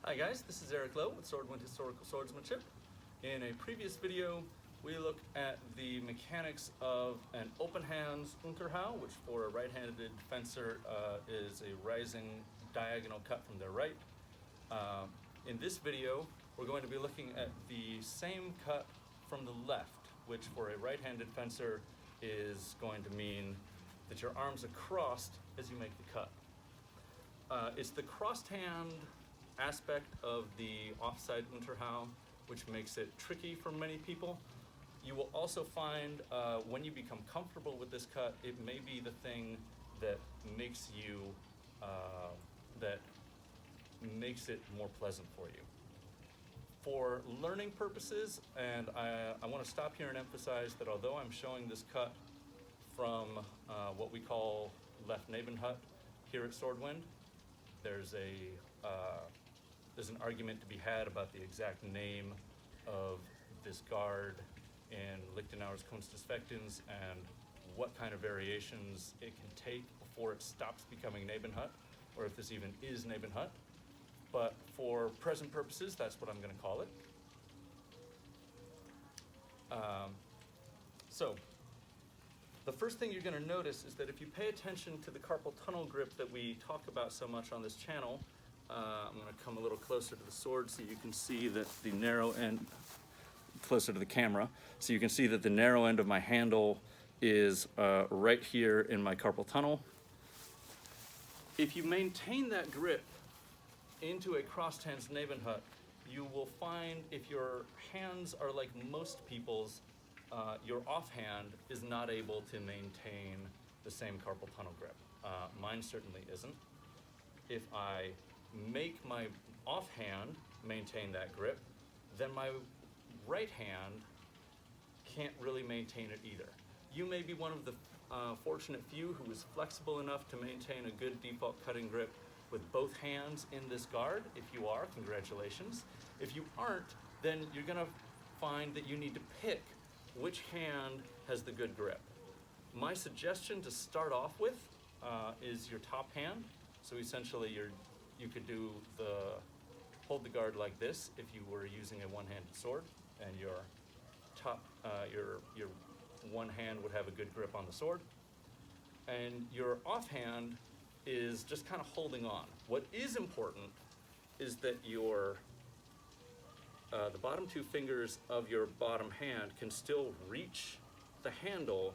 Hi guys, this is Eric Lowe with Swordwind Historical Swordsmanship. In a previous video, we looked at the mechanics of an open hands Unterhau, which for a right-handed fencer is a rising diagonal cut from their right. In this video, we're going to be looking at the same cut from the left, which for a right-handed fencer is going to mean that your arms are crossed as you make the cut. It's the crossed hand aspect of the offside Unterhau which makes it tricky for many people. You will also find when you become comfortable with this cut, it may be the thing that makes you makes it more pleasant for you. For learning purposes, and I want to stop here and emphasize that although I'm showing this cut from what we call left Nebenhut here at Swordwind, there's an argument to be had about the exact name of this guard in Lichtenauer's Kunst des Fechtens and what kind of variations it can take before it stops becoming Nebenhut, or if this even is Nebenhut. But for present purposes, that's what I'm going to call it. So the first thing you're going to notice is that if you pay attention to the carpal tunnel grip that we talk about so much on this channel, I'm going to come a little closer to the sword so you can see that the narrow end, closer to the camera, so you can see that the narrow end of my handle is right here in my carpal tunnel. If you maintain that grip into a crossed hands Nebenhut, you will find if your hands are like most people's, your offhand is not able to maintain the same carpal tunnel grip. Mine certainly isn't. If I make my offhand maintain that grip, then my right hand can't really maintain it either. You may be one of the fortunate few who is flexible enough to maintain a good default cutting grip with both hands in this guard. If you are, congratulations. If you aren't, then you're going to find that you need to pick which hand has the good grip. My suggestion to start off with is your top hand. So essentially you could do hold the guard like this if you were using a one-handed sword, and your top, your one hand would have a good grip on the sword, and your offhand is just kind of holding on. What is important is that your the bottom two fingers of your bottom hand can still reach the handle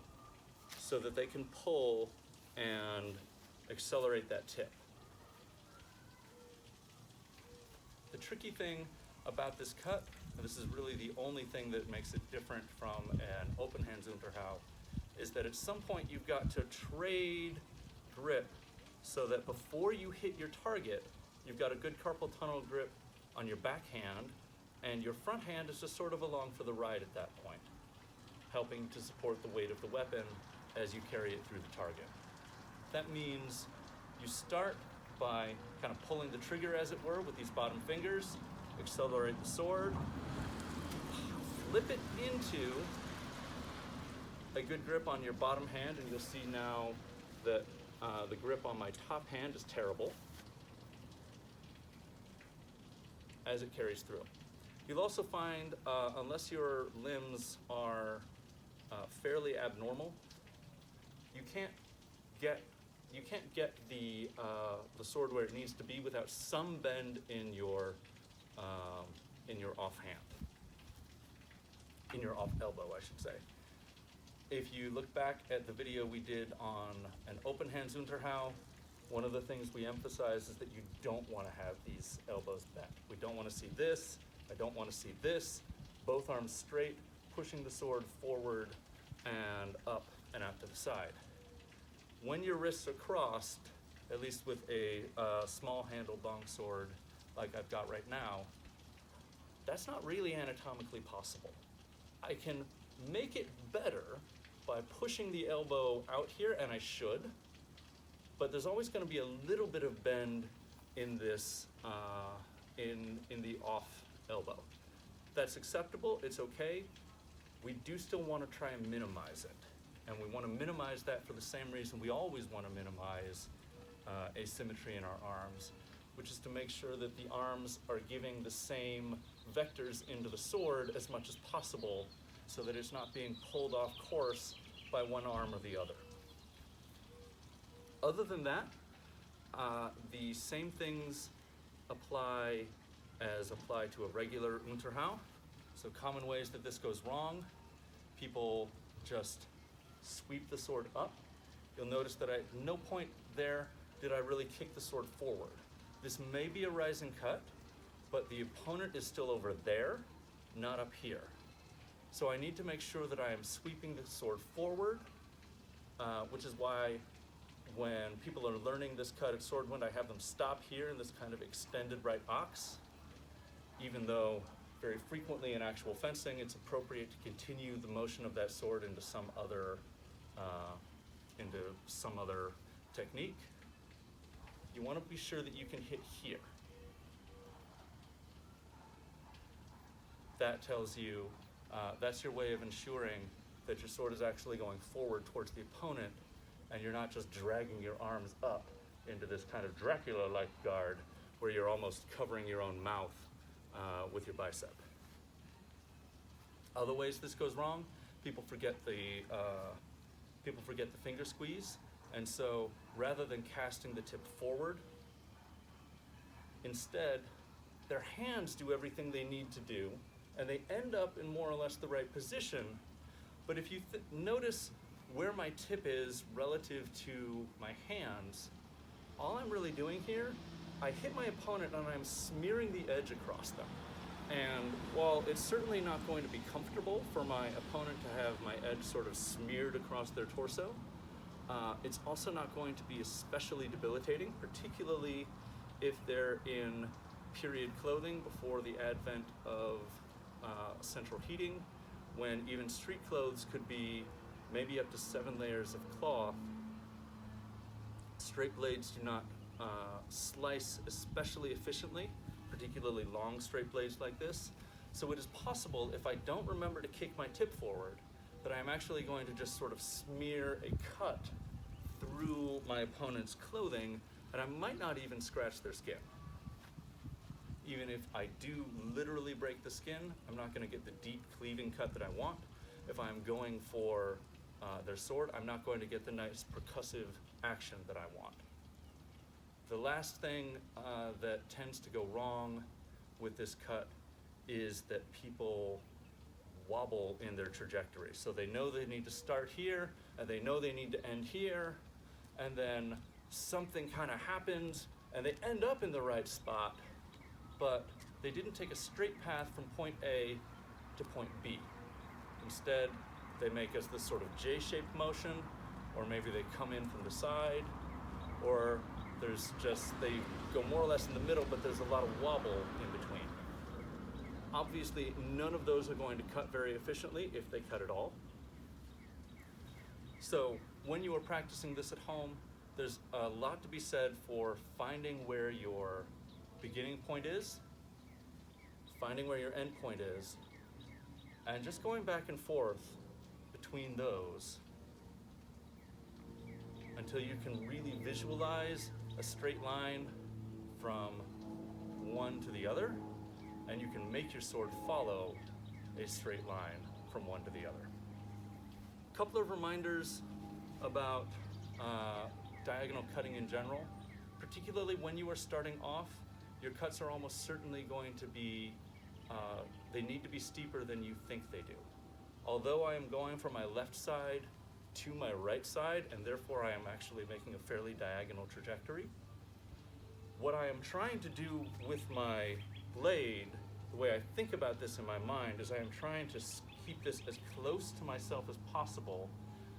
so that they can pull and accelerate that tip. The tricky thing about this cut, and this is really the only thing that makes it different from an open hands Unterhau, is that at some point you've got to trade grip so that before you hit your target, you've got a good carpal tunnel grip on your back hand, and your front hand is just sort of along for the ride at that point, helping to support the weight of the weapon as you carry it through the target. That means you start by kind of pulling the trigger, as it were, with these bottom fingers, accelerate the sword, flip it into a good grip on your bottom hand, and you'll see now that the grip on my top hand is terrible as it carries through. You'll also find, unless your limbs are fairly abnormal, you can't get the sword where it needs to be without some bend in your offhand, in your off elbow, I should say. If you look back at the video we did on an open hands Unterhau, one of the things we emphasize is that you don't want to have these elbows bent. We don't want to see this. I don't want to see this. Both arms straight, pushing the sword forward and up and out to the side. When your wrists are crossed, at least with a small-handled longsword like I've got right now, that's not really anatomically possible. I can make it better by pushing the elbow out here, and I should, but there's always going to be a little bit of bend in this, in the off elbow. That's acceptable, it's okay. We do still want to try and minimize it. And we want to minimize that for the same reason we always want to minimize asymmetry in our arms, which is to make sure that the arms are giving the same vectors into the sword as much as possible so that it's not being pulled off course by one arm or the other. Other than that, the same things apply to a regular Unterhau. So common ways that this goes wrong: people just sweep the sword up. You'll notice that at no point there did I really kick the sword forward. This may be a rising cut, but the opponent is still over there, not up here. So I need to make sure that I am sweeping the sword forward, which is why when people are learning this cut at Swordwind, I have them stop here in this kind of extended right ox, even though very frequently in actual fencing, it's appropriate to continue the motion of that sword into some other technique. You want to be sure that you can hit here. That tells you, that's your way of ensuring that your sword is actually going forward towards the opponent, and you're not just dragging your arms up into this kind of Dracula-like guard where you're almost covering your own mouth with your bicep. Other ways this goes wrong: people forget the finger squeeze, and so rather than casting the tip forward, instead their hands do everything they need to do, and they end up in more or less the right position. But if you notice where my tip is relative to my hands, all I'm really doing here, I hit my opponent and I'm smearing the edge across them. And while it's certainly not going to be comfortable for my opponent to have my edge sort of smeared across their torso, it's also not going to be especially debilitating, particularly if they're in period clothing before the advent of central heating, when even street clothes could be maybe up to 7 layers of cloth. Straight blades do not slice especially efficiently, particularly long straight blades like this. So it is possible, if I don't remember to kick my tip forward, that I'm actually going to just sort of smear a cut through my opponent's clothing, and I might not even scratch their skin. Even if I do literally break the skin, I'm not going to get the deep cleaving cut that I want. If I'm going for their sword, I'm not going to get the nice percussive action that I want. The last thing that tends to go wrong with this cut is that people wobble in their trajectory. So they know they need to start here, and they know they need to end here, and then something kind of happens, and they end up in the right spot, but they didn't take a straight path from point A to point B. Instead, they make us this sort of J-shaped motion, or maybe they come in from the side, or they go more or less in the middle, but there's a lot of wobble in between. Obviously, none of those are going to cut very efficiently, if they cut at all. So when you are practicing this at home, there's a lot to be said for finding where your beginning point is, finding where your end point is, and just going back and forth between those until you can really visualize a straight line from one to the other, and you can make your sword follow a straight line from one to the other. A couple of reminders about diagonal cutting in general. Particularly when you are starting off, your cuts are almost certainly going to be, they need to be steeper than you think they do. Although I am going from my left side to my right side, and therefore I am actually making a fairly diagonal trajectory, what I am trying to do with my blade, the way I think about this in my mind, is I am trying to keep this as close to myself as possible,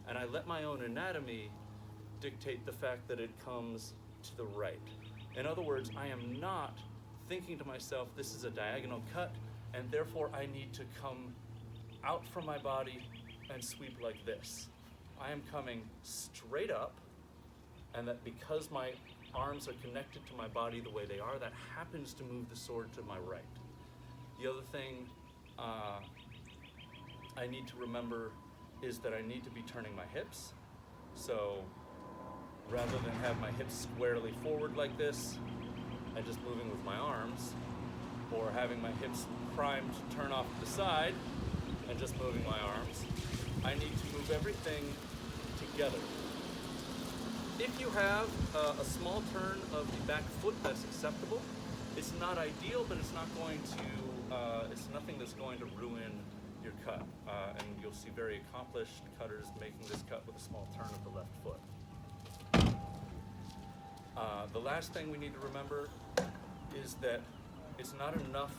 and I let my own anatomy dictate the fact that it comes to the right. In other words, I am not thinking to myself, this is a diagonal cut, and therefore I need to come out from my body and sweep like this. I am coming straight up, and that because my arms are connected to my body the way they are, that happens to move the sword to my right. The other thing I need to remember is that I need to be turning my hips. So rather than have my hips squarely forward like this, and just moving with my arms, or having my hips primed to turn off to the side and just moving my arms. I need to move everything together. If you have a small turn of the back foot, that's acceptable. It's not ideal, but it's not going to, it's nothing that's going to ruin your cut. And you'll see very accomplished cutters making this cut with a small turn of the left foot. The last thing we need to remember is that it's not enough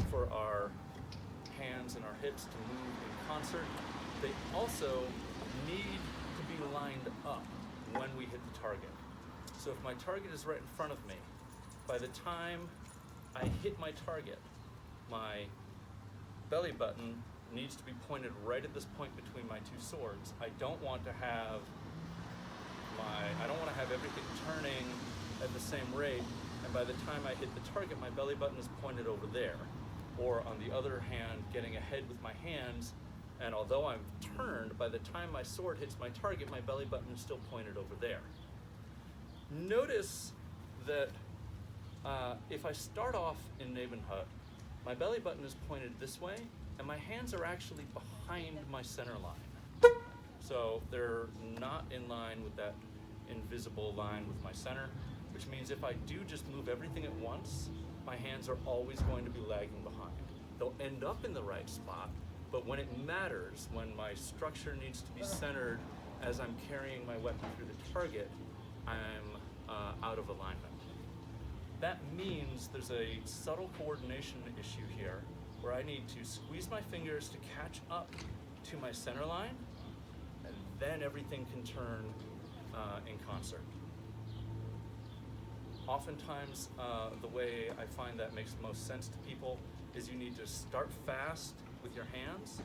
for our hands and our hips to move in concert. They also need to be lined up when we hit the target. So if my target is right in front of me, by the time I hit my target, my belly button needs to be pointed right at this point between my two swords. I don't want to have everything turning at the same rate, and by the time I hit the target, my belly button is pointed over there. Or on the other hand, getting ahead with my hands, and although I'm turned, by the time my sword hits my target, my belly button is still pointed over there. Notice that if I start off in Nebenhut, my belly button is pointed this way, and my hands are actually behind my center line. So they're not in line with that invisible line with my center, which means if I do just move everything at once, my hands are always going to be lagging behind. They'll end up in the right spot, but when it matters, when my structure needs to be centered as I'm carrying my weapon through the target, I'm out of alignment. That means there's a subtle coordination issue here where I need to squeeze my fingers to catch up to my center line, and then everything can turn in concert. Oftentimes, the way I find that makes most sense to people is you need to start fast with your hands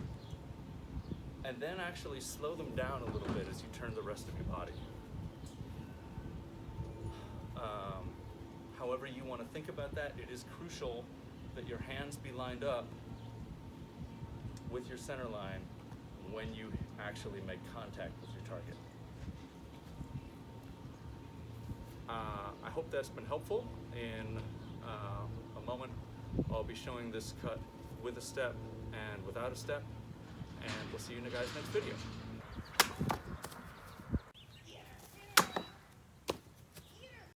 and then actually slow them down a little bit as you turn the rest of your body. However you want to think about that, it is crucial that your hands be lined up with your center line when you actually make contact with your target. I hope that's been helpful. In a moment, I'll be showing this cut with a step and without a step, and we'll see you in the guys' next video.